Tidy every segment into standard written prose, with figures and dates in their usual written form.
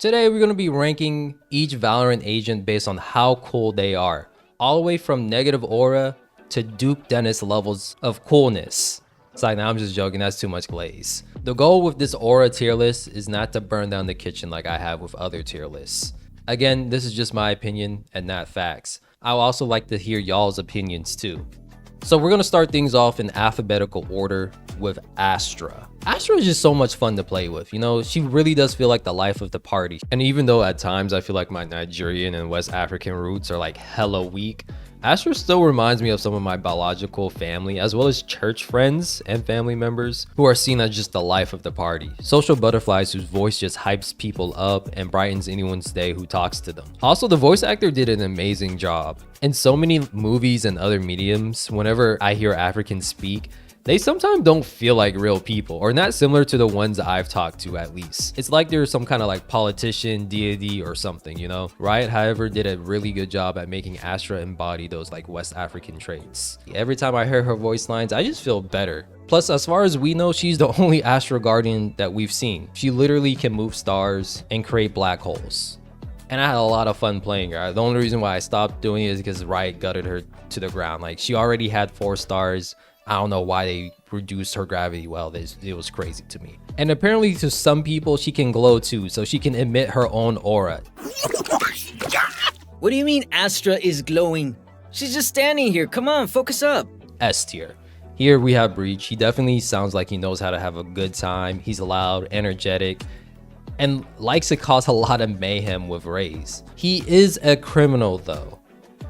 Today we're going to be ranking each Valorant agent based on how cool they are, all the way from negative aura to Duke Dennis levels of coolness. It's like, nah, I'm just joking, that's too much glaze. The goal with this aura tier list is not to burn down the kitchen like I have with other tier lists. Again, this is just my opinion and not facts. I would also like to hear y'all's opinions too. So we're going to start things off in alphabetical order with Astra. Astra is just so much fun to play with. You know, she really does feel like the life of the party. And even though at times I feel like my Nigerian and West African roots are like hella weak, Astra still reminds me of some of my biological family, as well as church friends and family members who are seen as just the life of the party. Social butterflies whose voice just hypes people up and brightens anyone's day who talks to them. Also, the voice actor did an amazing job. In so many movies and other mediums, whenever I hear Africans speak, they sometimes don't feel like real people, or not similar to the ones I've talked to at least. It's like they're some kind of like politician, deity or something, you know? Riot, however, did a really good job at making Astra embody those like West African traits. Every time I hear her voice lines, I just feel better. Plus, as far as we know, she's the only Astra Guardian that we've seen. She literally can move stars and create black holes. And I had a lot of fun playing her. The only reason why I stopped doing it is because Riot gutted her to the ground. Like, she already had 4 stars. I don't know why they reduced her gravity well. It was crazy to me. And apparently to some people, she can glow too, so she can emit her own aura. What do you mean Astra is glowing? She's just standing here. Come on, focus up. S tier. Here we have Breach. He definitely sounds like he knows how to have a good time. He's loud, energetic, and likes to cause a lot of mayhem with Raze. He is a criminal though.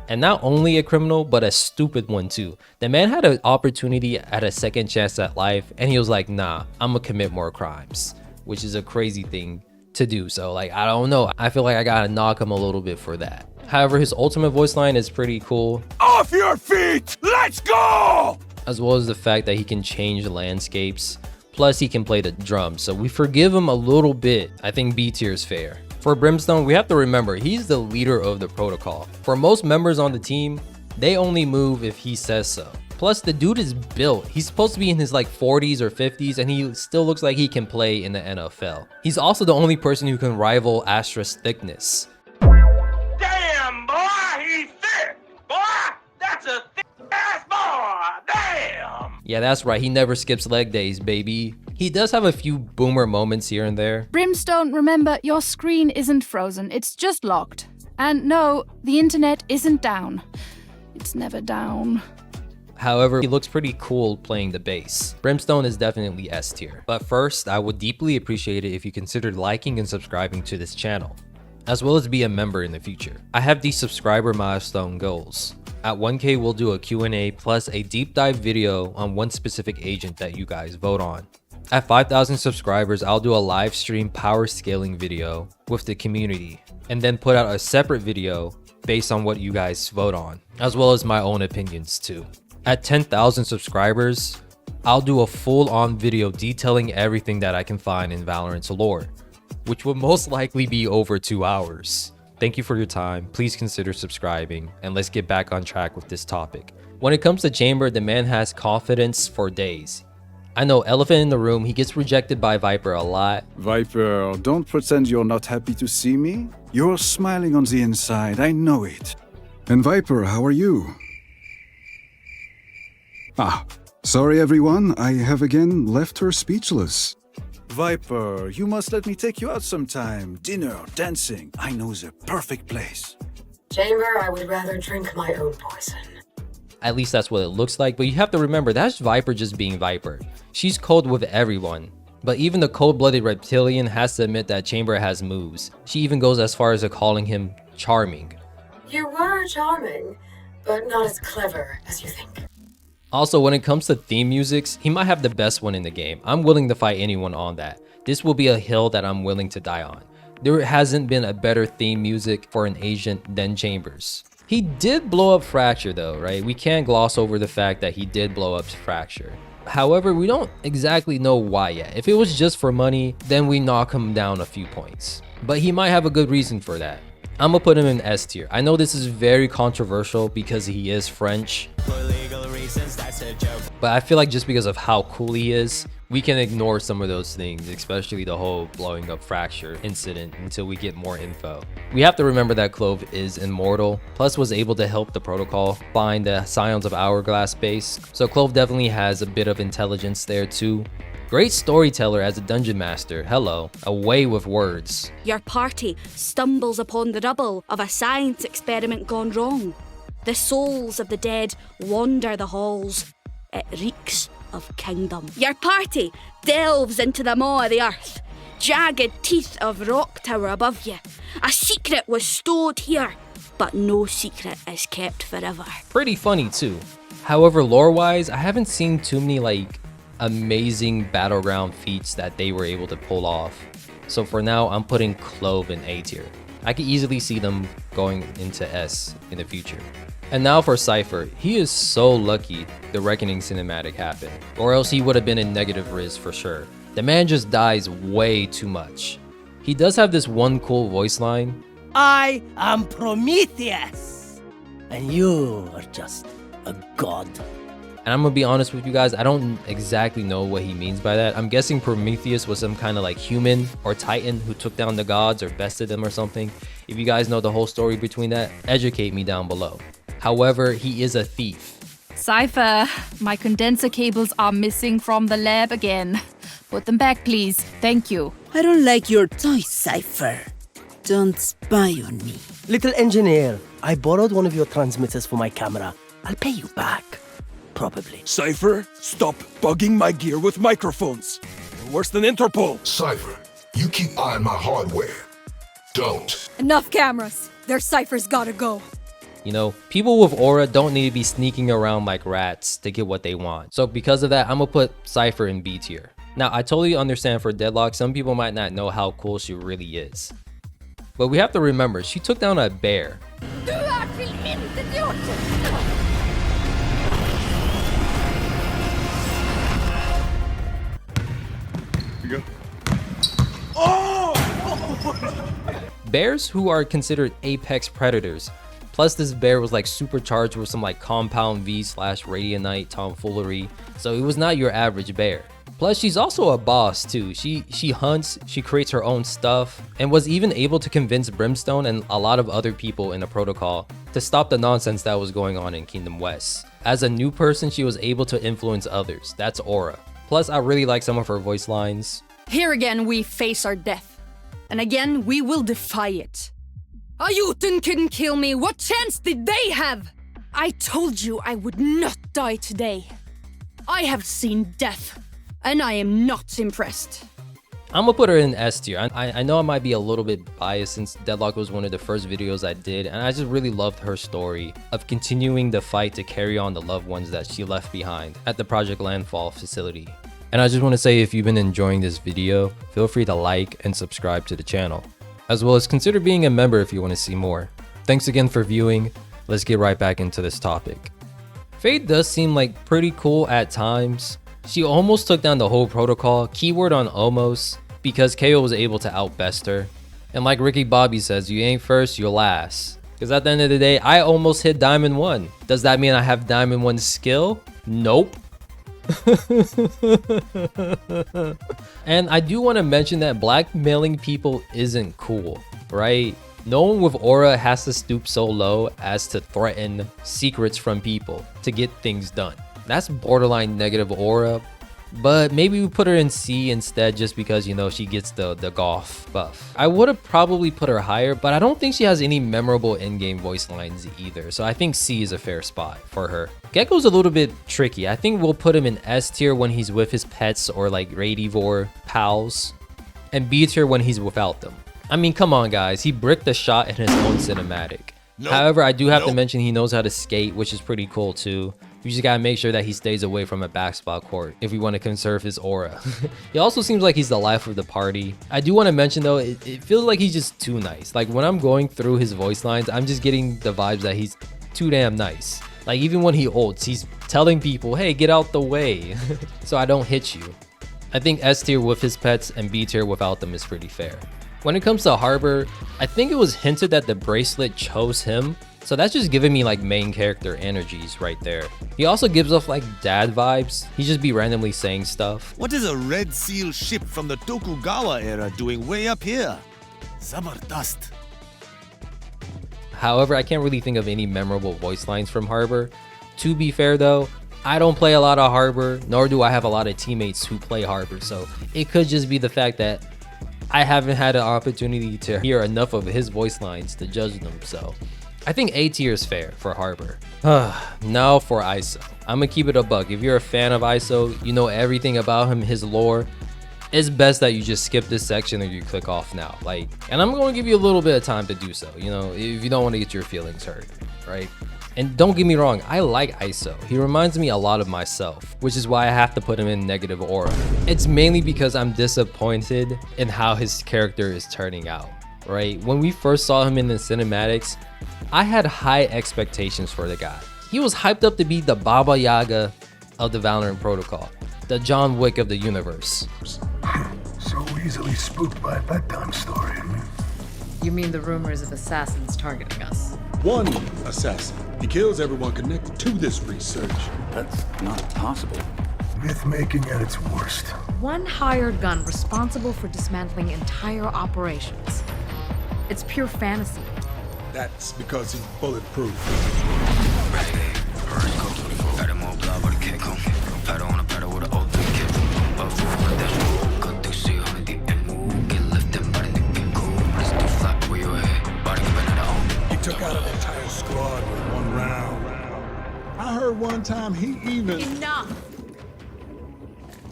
And not only a criminal, but a stupid one too. The man had an opportunity at a second chance at life, and he was like, nah, I'm gonna commit more crimes, which is a crazy thing to do. So like, I don't know. I feel like I gotta knock him a little bit for that. However, his ultimate voice line is pretty cool. Off your feet, let's go! As well as the fact that he can change landscapes. Plus he can play the drums. So we forgive him a little bit. I think B tier is fair. For Brimstone, we have to remember, he's the leader of the protocol. For most members on the team, they only move if he says so. Plus, the dude is built. He's supposed to be in his like 40s or 50s, and he still looks like he can play in the NFL. He's also the only person who can rival Astra's thickness. Damn, boy, he's thick! Boy, that's a thick-ass boy! Damn! Yeah, that's right. He never skips leg days, baby. He does have a few boomer moments here and there. Brimstone, remember, your screen isn't frozen. It's just locked. And no, the internet isn't down. It's never down. However, he looks pretty cool playing the bass. Brimstone is definitely S tier. But first, I would deeply appreciate it if you considered liking and subscribing to this channel, as well as be a member in the future. I have these subscriber milestone goals. At 1K, we'll do a Q&A plus a deep dive video on one specific agent that you guys vote on. At 5,000 subscribers, I'll do a live stream power scaling video with the community, and then put out a separate video based on what you guys vote on, as well as my own opinions too. At 10,000 subscribers, I'll do a full-on video detailing everything that I can find in Valorant's lore, which will most likely be over 2 hours. Thank you for your time. Please consider subscribing, and let's get back on track with this topic. When it comes to Chamber, the man has confidence for days. I know, elephant in the room, he gets rejected by Viper a lot. Viper, don't pretend you're not happy to see me. You're smiling on the inside, I know it. And Viper, how are you? Sorry everyone, I have again left her speechless. Viper, you must let me take you out sometime. Dinner, dancing, I know the perfect place. Chamber, I would rather drink my own poison. At least that's what it looks like, but you have to remember, that's Viper just being Viper. She's cold with everyone. But even the cold-blooded reptilian has to admit that Chamber has moves. She even goes as far as calling him charming. You were charming, but not as clever as you think. Also, when it comes to theme musics, he might have the best one in the game. I'm willing to fight anyone on that. This will be a hill that I'm willing to die on. There hasn't been a better theme music for an agent than Chambers. He did blow up Fracture though, right? We can't gloss over the fact that he did blow up Fracture. However, we don't exactly know why yet. If it was just for money, then we knock him down a few points. But he might have a good reason for that. I'm gonna put him in S tier. I know this is very controversial because he is French. For legal reasons, that's But I feel like just because of how cool he is, we can ignore some of those things, especially the whole blowing up Fracture incident, until we get more info. We have to remember that Clove is immortal, plus was able to help the protocol find the Scions of Hourglass base, so Clove definitely has a bit of intelligence there too. Great storyteller as a dungeon master, hello, away with words. Your party stumbles upon the rubble of a science experiment gone wrong. The souls of the dead wander the halls. It reeks of kingdom. Your party delves into the maw of the earth. Jagged teeth of rock tower above you. A secret was stored here, but no secret is kept forever. Pretty funny too. However, lore-wise, I haven't seen too many amazing battleground feats that they were able to pull off. So for now, I'm putting Clove in A tier. I could easily see them going into S in the future. And now for Cypher, he is so lucky the Reckoning cinematic happened, or else he would have been in negative Riz for sure. The man just dies way too much. He does have this one cool voice line. I am Prometheus, and you are just a god. And I'm gonna be honest with you guys, I don't exactly know what he means by that. I'm guessing Prometheus was some kind of human or titan who took down the gods or bested them or something. If you guys know the whole story between that, educate me down below. However, he is a thief. Cypher, my condenser cables are missing from the lab again. Put them back, please. Thank you. I don't like your toy, Cypher. Don't spy on me. Little engineer, I borrowed one of your transmitters for my camera. I'll pay you back. Probably. Cypher, stop bugging my gear with microphones. You're worse than Interpol. Cypher, you keep eyeing my hardware. Don't. Enough cameras. Their Cypher's gotta go. You know, people with aura don't need to be sneaking around like rats to get what they want. So because of that, I'm gonna put Cypher in B tier. Now, I totally understand for Deadlock, some people might not know how cool she really is. But we have to remember, she took down a bear. Du är tillintetgjort! Bears who are considered apex predators. Plus this bear was supercharged with some compound V/Radianite tomfoolery, so it was not your average bear. Plus she's also a boss too. She hunts, she creates her own stuff, and was even able to convince Brimstone and a lot of other people in the protocol to stop the nonsense that was going on in Kingdom West. As a new person, she was able to influence others. That's aura. Plus I really like some of her voice lines. Here again we face our death, and again we will defy it. Ayuten couldn't kill me. What chance did they have? I told you I would not die today. I have seen death, and I am not impressed. I'm gonna put her in S tier. I know I might be a little bit biased since Deadlock was one of the first videos I did, and I just really loved her story of continuing the fight to carry on the loved ones that she left behind at the Project Landfall facility. And I just want to say, if you've been enjoying this video, feel free to like and subscribe to the channel, as well as consider being a member if you want to see more. Thanks again for viewing. Let's get right back into this topic. Fade does seem pretty cool at times. She almost took down the whole protocol, keyword on almost, because KO was able to outbest her. And like Ricky Bobby says, you ain't first, you're last. Because at the end of the day, I almost hit Diamond 1. Does that mean I have Diamond 1 skill? Nope. And I do want to mention that blackmailing people isn't cool, right? No one with aura has to stoop so low as to threaten secrets from people to get things done. That's borderline negative aura, but maybe we put her in C instead just because, you know, she gets the golf buff. I would have probably put her higher, but I don't think she has any memorable in-game voice lines either, so I think C is a fair spot for her. Gekko's a little bit tricky. I think we'll put him in S tier when he's with his pets or Radivore pals, and B tier when he's without them. I mean, come on guys, he bricked the shot in his own cinematic. However, I do have to mention he knows how to skate, which is pretty cool too. We just gotta make sure that he stays away from a backspot court if we want to conserve his aura. He also seems like he's the life of the party. I do want to mention though, it feels like he's just too nice. When I'm going through his voice lines, I'm just getting the vibes that he's too damn nice. Even when he ults, he's telling people, hey, get out the way so I don't hit you. I think S tier with his pets and B tier without them is pretty fair. When it comes to Harbor, I think it was hinted that the bracelet chose him, So that's just giving me like main character energies right there. He also gives off like dad vibes. He just be randomly saying stuff. What is a Red Seal ship from the Tokugawa era doing way up here? Zabardast. However, I can't really think of any memorable voice lines from Harbor. To be fair though, I don't play a lot of Harbor, nor do I have a lot of teammates who play Harbor, so it could just be the fact that I haven't had an opportunity to hear enough of his voice lines to judge them, so I think A tier is fair for Harbor. Now for ISO. I'm gonna keep it a buck. If you're a fan of ISO, you know everything about him, his lore, it's best that you just skip this section or you click off now. And I'm gonna give you a little bit of time to do so, you know, if you don't want to get your feelings hurt, right? And don't get me wrong, I like ISO. He reminds me a lot of myself, which is why I have to put him in negative aura. It's mainly because I'm disappointed in how his character is turning out, right? When we first saw him in the cinematics, I had high expectations for the guy. He was hyped up to be the Baba Yaga of the Valorant protocol, the John Wick of the universe. So easily spooked by a bedtime story. You mean the rumors of assassins targeting us? One assassin. He kills everyone connected to this research. That's not possible. Myth-making at its worst. One hired gun responsible for dismantling entire operations. It's pure fantasy. That's because he's bulletproof. Took out an entire squad with one round. I heard one time he even... Enough!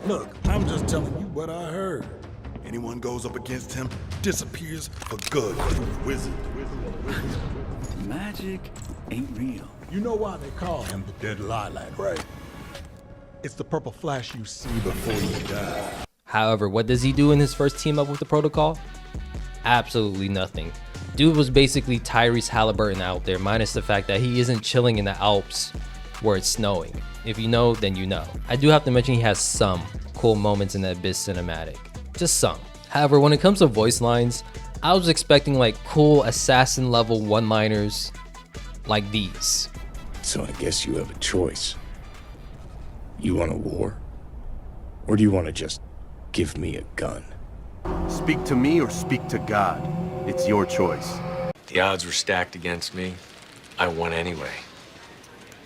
Look, I'm just telling you what I heard. Anyone goes up against him, disappears for good. Wizard. Magic ain't real. You know why they call him the Dead Lilac, right? It's the purple flash you see before you die. However, what does he do in his first team up with the protocol? Absolutely nothing. Dude was basically Tyrese Halliburton out there, minus the fact that he isn't chilling in the Alps where it's snowing. If you know, then you know. I do have to mention he has some cool moments in the Abyss cinematic. Just some. However, when it comes to voice lines, I was expecting like cool assassin level one-liners like these. So I guess you have a choice. You want a war? Or do you want to just give me a gun? Speak to me or speak to God. It's your choice. The odds were stacked against me. I won anyway.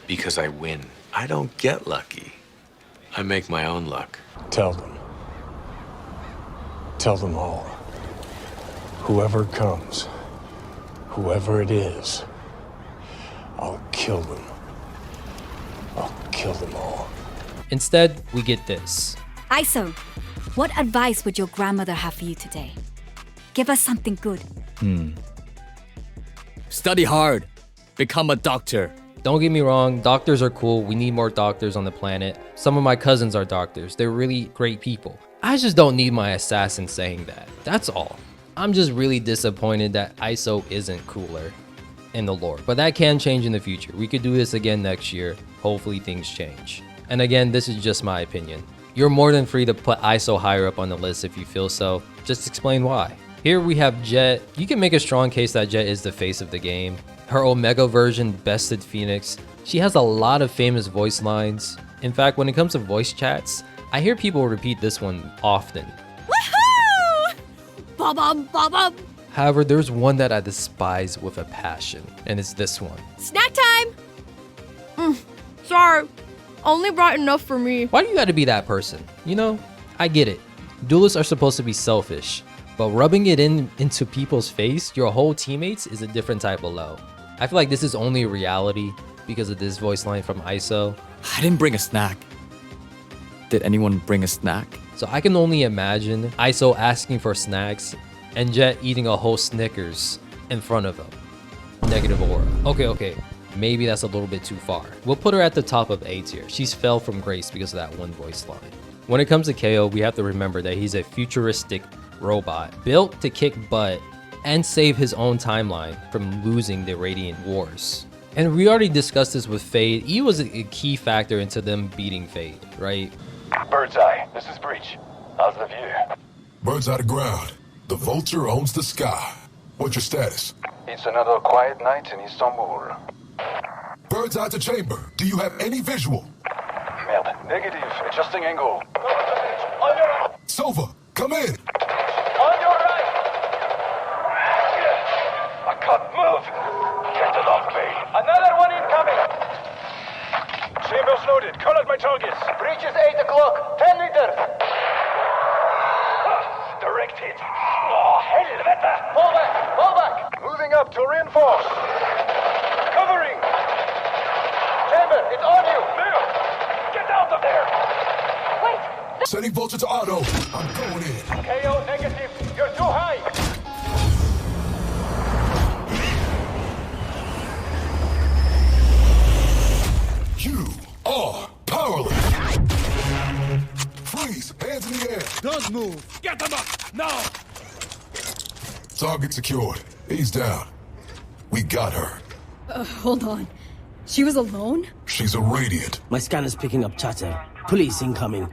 Because I win. I don't get lucky. I make my own luck. Tell them. Tell them all. Whoever comes, whoever it is, I'll kill them. I'll kill them all. Instead, we get this. ISO, what advice would your grandmother have for you today? Give us something good. Study hard. Become a doctor. Don't get me wrong, doctors are cool. We need more doctors on the planet. Some of my cousins are doctors. They're really great people. I just don't need my assassin saying that. That's all. I'm just really disappointed that ISO isn't cooler in the lore. But that can change in the future. We could do this again next year. Hopefully things change. And again, this is just my opinion. You're more than free to put ISO higher up on the list if you feel so. Just explain why. Here we have Jett. You can make a strong case that Jett is the face of the game. Her Omega version bested Phoenix. She has a lot of famous voice lines. In fact, when it comes to voice chats, I hear people repeat this one often. Woohoo! Ba-bum, ba-bum. However, there's one that I despise with a passion, and it's this one. Snack time! Sorry, only brought enough for me. Why do you gotta be that person? You know, I get it. Duelists are supposed to be selfish, but rubbing it into people's face, your whole teammates, is a different type of low. I feel like this is only a reality because of this voice line from ISO. I didn't bring a snack. Did anyone bring a snack? So I can only imagine ISO asking for snacks and Jett eating a whole Snickers in front of him. Negative aura. Okay. Maybe that's a little bit too far. We'll put her at the top of A tier. She's fell from grace because of that one voice line. When it comes to KO, we have to remember that he's a futuristic robot built to kick butt and save his own timeline from losing the Radiant Wars. And we already discussed this with Fade. He was a key factor into them beating Fade, right? Bird's eye, this is Breach. How's the view? Bird's eye to ground. The vulture owns the sky. What's your status? It's another quiet night in Istanbul. Bird's eye to chamber. Do you have any visual? Merde. Negative. Adjusting angle. Sova, come in. On your right! I can't move. Get it off me. Another one incoming. Chambers loaded. Call out my targets. Breach is 8 o'clock. 10 meters. Direct hit. Oh, helvete. Fall back. Fall back. Moving up to reinforce. Covering. Chamber, it's on you. Move. Get out of there. Wait. Setting vulture to auto. I'm going in. KO negative. You're too high. You are powerless. Freeze. Hands in the air. Don't move. Get them up. Now. Target secured. He's down. We got her. Hold on. She was alone? She's a Radiant. My scanner's picking up chatter. Police incoming.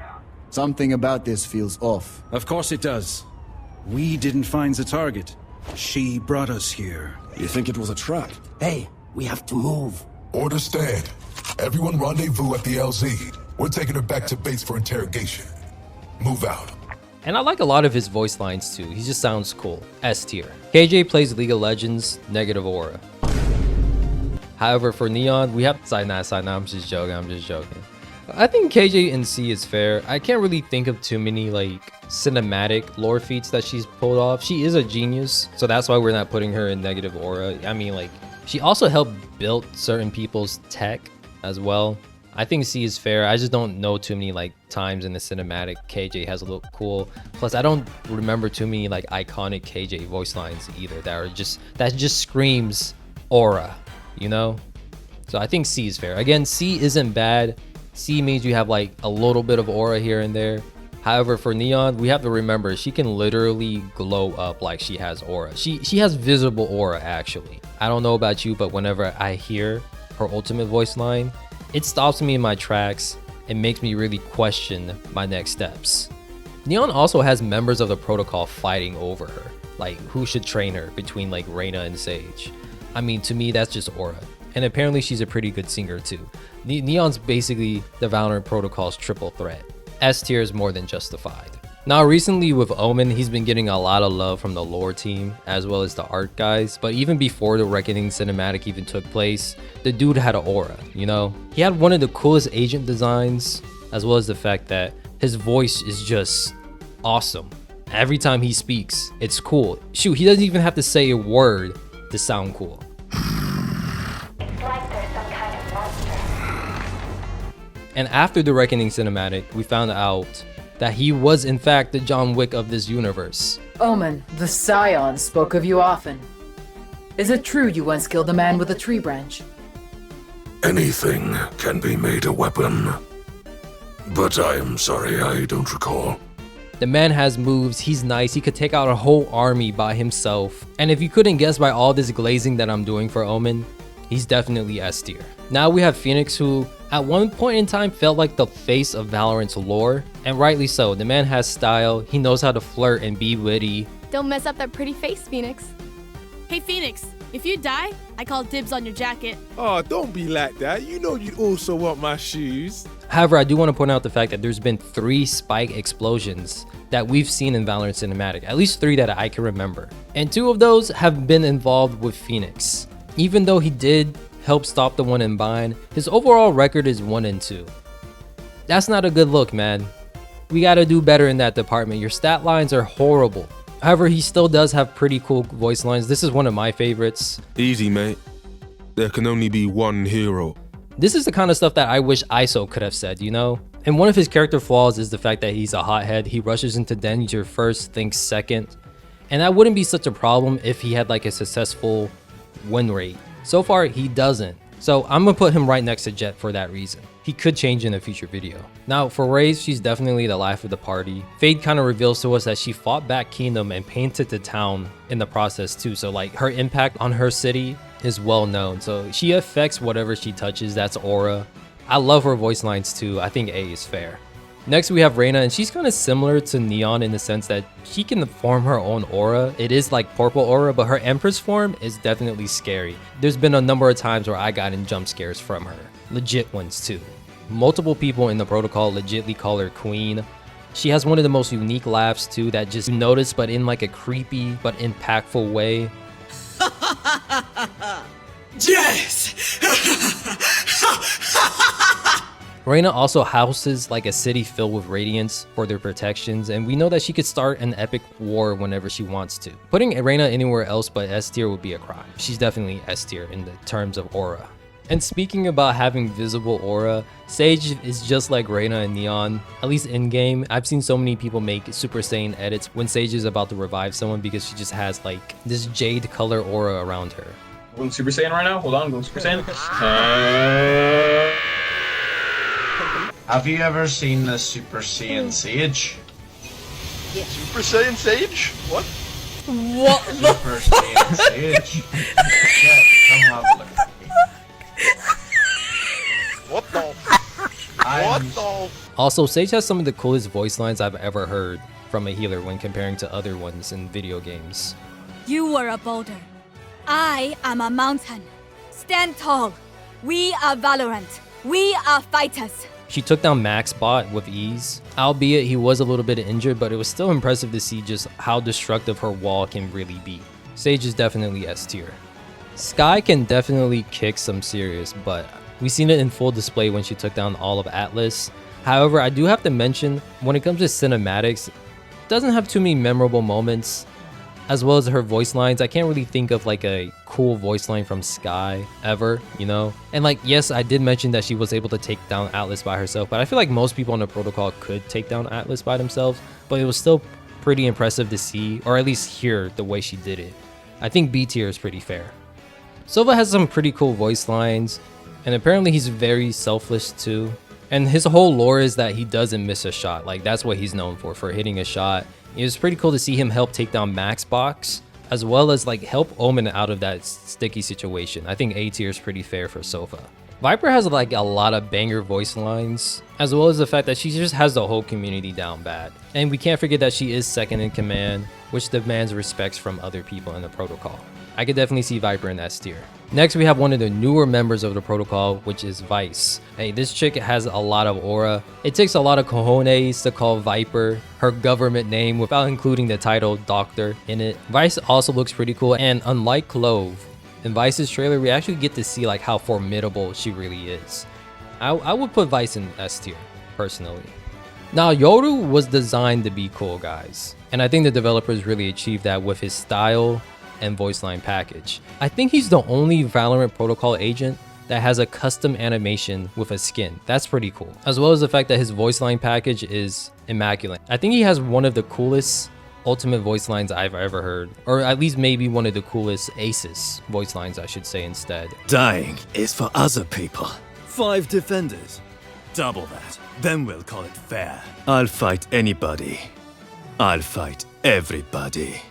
Something about this feels off. Of course it does. We didn't find the target. She brought us here. You think it was a trap? Hey, we have to move. Order stand. Everyone rendezvous at the LZ. We're taking her back to base for interrogation. Move out. And I like a lot of his voice lines too. He just sounds cool. S tier. KJ plays League of Legends, negative aura. However, for Neon, we have side nah, I'm just joking. I think KJ in C is fair. I can't really think of too many like cinematic lore feats that she's pulled off. She is a genius, so that's why we're not putting her in negative aura. I mean, like, she also helped build certain people's tech as well. I think C is fair. I just don't know too many like times in the cinematic KJ has looked cool. Plus, I don't remember too many like iconic KJ voice lines either that just screams aura, you know? So I think C is fair. Again, C isn't bad. C means you have like a little bit of aura here and there. However, for Neon, we have to remember she can literally glow up like she has aura. She has visible aura actually. I don't know about you, but whenever I hear her ultimate voice line, it stops me in my tracks and makes me really question my next steps. Neon also has members of the protocol fighting over her, like who should train her between like Reyna and Sage. I mean, to me, that's just aura. And apparently she's a pretty good singer too. Neon's basically the Valorant protocol's triple threat. S tier is more than justified. Now recently with Omen, he's been getting a lot of love from the lore team as well as the art guys, but even before the Reckoning cinematic even took place, the dude had an aura, you know? He had one of the coolest agent designs, as well as the fact that his voice is just awesome. Every time he speaks, it's cool. Shoot, he doesn't even have to say a word to sound cool. And after the Reckoning cinematic, we found out that he was in fact the John Wick of this universe. Omen, the Scion spoke of you often. Is it true you once killed a man with a tree branch? Anything can be made a weapon. But I am sorry, I don't recall. The man has moves, he's nice, he could take out a whole army by himself. And if you couldn't guess by all this glazing that I'm doing for Omen, he's definitely S tier. Now we have Phoenix, who at one point in time felt like the face of Valorant's lore, and rightly so. The man has style, he knows how to flirt and be witty. Don't mess up that pretty face, Phoenix. Hey Phoenix, if you die, I call dibs on your jacket. Oh, don't be like that. You know you'd also want my shoes. However, I do want to point out the fact that there's been 3 spike explosions that we've seen in Valorant cinematic, at least 3 that I can remember. And 2 of those have been involved with Phoenix. Even though he did help stop the one in Bind, his overall record is 1-2. That's not a good look, man. We gotta do better in that department. Your stat lines are horrible. However, he still does have pretty cool voice lines. This is one of my favorites. Easy, mate. There can only be one hero. This is the kind of stuff that I wish ISO could have said, you know? And one of his character flaws is the fact that he's a hothead. He rushes into danger first, thinks second. And that wouldn't be such a problem if he had like a successful win rate. So far, he doesn't. So I'm gonna put him right next to Jett for that reason. He could change in a future video. Now for Raze, she's definitely the life of the party. Fade kind of reveals to us that she fought back Kingdom and painted the town in the process too. So like her impact on her city is well known. So she affects whatever she touches, that's aura. I love her voice lines too. I think A is fair. Next we have Reyna, and she's kind of similar to Neon in the sense that she can form her own aura. It is like purple aura, but her Empress form is definitely scary. There's been a number of times where I got in jump scares from her. Legit ones too. Multiple people in the protocol legitly call her Queen. She has one of the most unique laughs too that just notice, but in like a creepy but impactful way. Yes! Reyna also houses like a city filled with radiance for their protections, and we know that she could start an epic war whenever she wants to. Putting Reyna anywhere else but S tier would be a crime. She's definitely S tier in the terms of aura. And speaking about having visible aura, Sage is just like Reyna and Neon, at least in-game. I've seen so many people make Super Saiyan edits when Sage is about to revive someone because she just has like this jade color aura around her. Going Super Saiyan right now? Hold on, going Super Saiyan. Have you ever seen the Super Saiyan Sage? Yeah. Super Saiyan Sage? What? What the Super Saiyan Sage? Yeah, come have a look. What the? What the? Also, Sage has some of the coolest voice lines I've ever heard from a healer when comparing to other ones in video games. You are a boulder. I am a mountain. Stand tall. We are Valorant. We are fighters. She took down Max Bot with ease, albeit he was a little bit injured, but it was still impressive to see just how destructive her wall can really be. Sage is definitely S tier. Skye can definitely kick some serious, but we've seen it in full display when she took down all of Atlas. However, I do have to mention, when it comes to cinematics, doesn't have too many memorable moments, as well as her voice lines. I can't really think of like a cool voice line from Skye ever, you know? And like, yes, I did mention that she was able to take down Atlas by herself, but I feel like most people on the protocol could take down Atlas by themselves, but it was still pretty impressive to see, or at least hear the way she did it. I think B tier is pretty fair. Sova has some pretty cool voice lines, and apparently he's very selfless too. And his whole lore is that he doesn't miss a shot. Like, that's what he's known for hitting a shot. It was pretty cool to see him help take down Max Box, as well as like help Omen out of that sticky situation. I think A tier is pretty fair for Sova. Viper has like a lot of banger voice lines, as well as the fact that she just has the whole community down bad. And we can't forget that she is second in command, which demands respects from other people in the protocol. I could definitely see Viper in S tier. Next, we have one of the newer members of the protocol, which is Vyse. Hey, this chick has a lot of aura. It takes a lot of cojones to call Viper her government name without including the title Doctor in it. Vyse also looks pretty cool, and unlike Clove, in Vyse's trailer, we actually get to see like how formidable she really is. I would put Vyse in S tier, personally. Now, Yoru was designed to be cool, guys. And I think the developers really achieved that with his style and voice line package. I think he's the only Valorant protocol agent that has a custom animation with a skin. That's pretty cool. As well as the fact that his voice line package is immaculate. I think he has one of the coolest ultimate voice lines I've ever heard, or at least maybe one of the coolest aces voice lines, I should say instead. Dying is for other people. 5 defenders. Double that. Then we'll call it fair. I'll fight anybody. I'll fight everybody.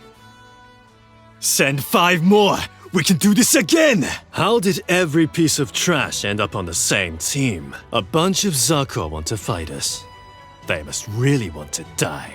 Send 5 more! We can do this again! How did every piece of trash end up on the same team? A bunch of Zako want to fight us. They must really want to die.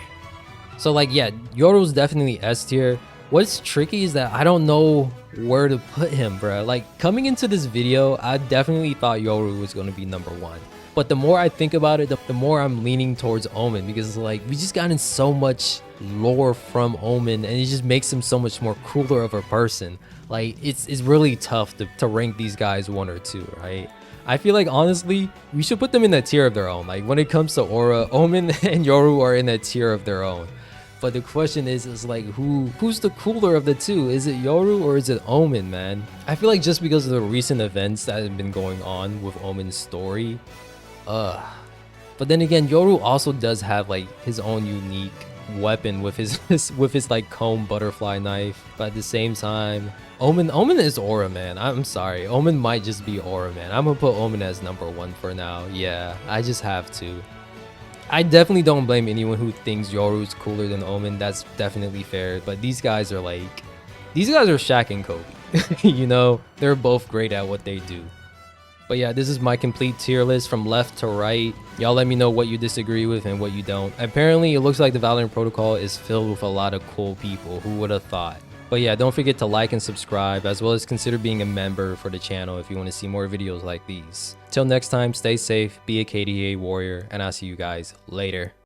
So like, yeah, Yoru's definitely S tier. What's tricky is that I don't know where to put him, bro. Like, coming into this video, I definitely thought Yoru was going to be number 1. But the more I think about it, the more I'm leaning towards Omen, because like we just gotten so much lore from Omen, and it just makes him so much more cooler of a person. Like it's really tough to rank these guys 1 or 2, right? I feel like honestly, we should put them in a tier of their own. Like when it comes to aura, Omen and Yoru are in a tier of their own. But the question is like who's the cooler of the two? Is it Yoru or is it Omen, man? I feel like just because of the recent events that have been going on with Omen's story, but then again, Yoru also does have like his own unique weapon with his like comb butterfly knife. But at the same time, Omen is aura, man. I'm sorry, Omen might just be aura, man. I'm gonna put Omen as number 1 for now. Yeah, I just have to. I definitely don't blame anyone who thinks Yoru's cooler than Omen. That's definitely fair. But these guys are Shaq and Kobe. You know, they're both great at what they do. But yeah, this is my complete tier list from left to right. Y'all let me know what you disagree with and what you don't. Apparently, it looks like the Valorant protocol is filled with a lot of cool people. Who would have thought? But yeah, don't forget to like and subscribe, as well as consider being a member for the channel if you want to see more videos like these. Till next time, stay safe, be a KDA warrior, and I'll see you guys later.